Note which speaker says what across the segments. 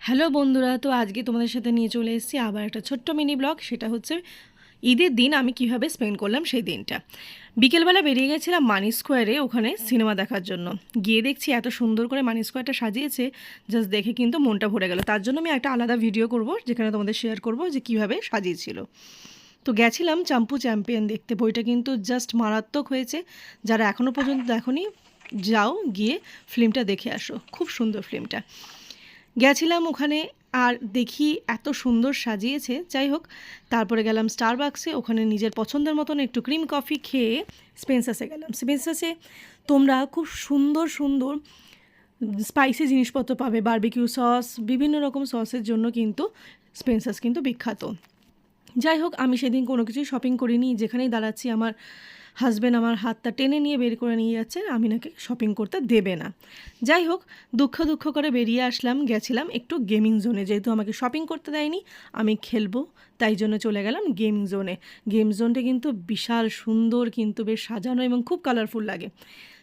Speaker 1: Hello বন্ধুরা, তো আজকে তোমাদের সাথে নিয়ে চলে এসেছি আবার একটা ছোট্ট মিনি ব্লগ। সেটা হচ্ছে ঈদের দিন আমি কিভাবে স্পেন্ড করলাম সেই দিনটা। বিকেলবেলা বেরিয়ে গেছিলাম মানি স্কোয়ারে, ওখানে সিনেমা দেখার জন্য। গিয়ে দেখছি এত সুন্দর করে মানি স্কোয়ারটা সাজিয়েছে, জাস্ট দেখে কিন্তু মনটা ভরে গেল। তার জন্য আমি একটা আলাদা ভিডিও করব, যেখানে তোমাদের শেয়ার করব যে কীভাবে সাজিয়েছিল। তো গেছিলাম চাম্পু চ্যাম্পিয়ন দেখতে। বইটা কিন্তু জাস্ট মারাত্মক হয়েছে। যারা এখনও পর্যন্ত দেখোনি, যাও গিয়ে ফিল্মটা দেখে আসো, খুব সুন্দর ফিল্মটা। গেছিলাম ওখানে, আর দেখি এত সুন্দর সাজিয়েছে। যাই হোক, তারপরে গেলাম স্টারবাক্সে, ওখানে নিজের পছন্দের মতন একটু ক্রিম কফি খেয়ে স্পেন্সাসে গেলাম। স্পেন্সাসে তোমরা খুব সুন্দর সুন্দর স্পাইসি জিনিসপত্র পাবে, বারবিকিউ সস, বিভিন্ন রকম সসের জন্য কিন্তু স্পেন্সাস কিন্তু বিখ্যাত। যাই হোক, আমি সেদিন কোনো কিছুই শপিং করিনি। যেখানেই দাঁড়াচ্ছি আমার হাজব্যান্ড আমার হাতটা টেনে নিয়ে বের করে নিয়ে যাচ্ছে, আমি নাকি শপিং করতে দেবে না। যাই হোক, দুঃখ করে বেরিয়ে আসলাম। গেছিলাম একটু গেমিং জোনে, যেহেতু আমাকে শপিং করতে দেয়নি, আমি খেলবো, তাই জন্য চলে গেলাম গেমিং জোনে। গেম জোনটা কিন্তু বিশাল সুন্দর, কিন্তু বেশ সাজানো এবং খুব কালারফুল লাগে।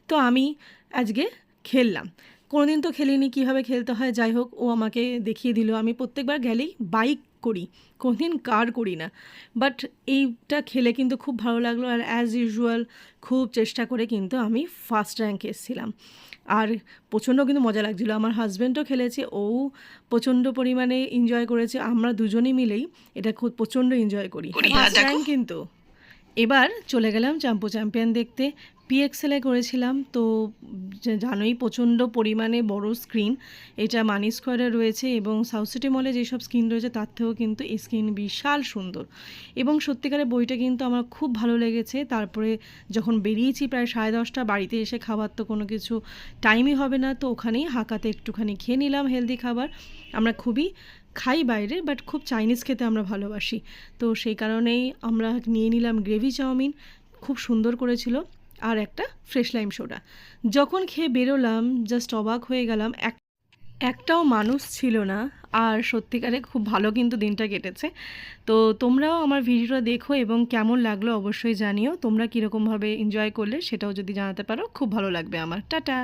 Speaker 1: তো আমি আজকে খেললাম। কোনোদিন তো খেলিনি কীভাবে খেলতে হয়। যাই হোক, ও আমাকে দেখিয়ে দিল। আমি প্রত্যেকবার গেলেই বাইক করি, কোনোদিন কার করি না। বাট এইটা খেলে কিন্তু খুব ভালো লাগলো। আর অ্যাজ ইউজুয়াল খুব চেষ্টা করে কিন্তু আমি ফার্স্ট র্যাঙ্কে এসেছিলাম। আর প্রচণ্ড কিন্তু মজা লাগছিলো। আমার হাজব্যান্ডও খেলেছে, ও প্রচণ্ড পরিমাণে এনজয় করেছে। আমরা দুজনেই মিলেই এটা খুব প্রচণ্ড এনজয় করি। ফার্স্ট র্যাঙ্ক কিন্তু। এবার চলে গেলাম চাম্পু চ্যাম্পিয়ন দেখতে। পিএক্সএলে করেছিলাম। তো জানোই প্রচণ্ড পরিমাণে বড় স্ক্রিন। এটা মানি স্কোয়ারে রয়েছে, এবং সাউথ সিটি মলে যেসব স্ক্রিন রয়েছে তার থেকেও কিন্তু এই স্ক্রিন বিশাল সুন্দর। এবং সত্যিকারের বইটা কিন্তু আমার খুব ভালো লেগেছে। তারপরে যখন বেরিয়েছি প্রায় 10:30, বাড়িতে এসে খাবার তো কোনো কিছু টাইমই হবে না, তো ওখানেই হাঁকাতে একটুখানি খেয়ে নিলাম হেলদি খাবার। আমরা খুবই খাই বাইরে, বাট খুব চাইনিজ খেতে আমরা ভালোবাসি। তো সেই কারণেই আমরা নিয়ে নিলাম গ্রেভি চাউমিন, খুব সুন্দর করেছিল, আর একটা ফ্রেশ লাইম সোডা। যখন খেয়ে বেরোলাম জাস্ট অবাক হয়ে গেলাম, একটাও মানুষ ছিল না। আর সত্যিকারে খুব ভালো কিন্তু দিনটা কেটেছে। তো তোমরাও আমার ভিডিওটা দেখো এবং কেমন লাগলো অবশ্যই জানিও। তোমরা কীরকমভাবে এনজয় করলে সেটাও যদি জানাতে পারো, খুব ভালো লাগবে আমার। টাটা।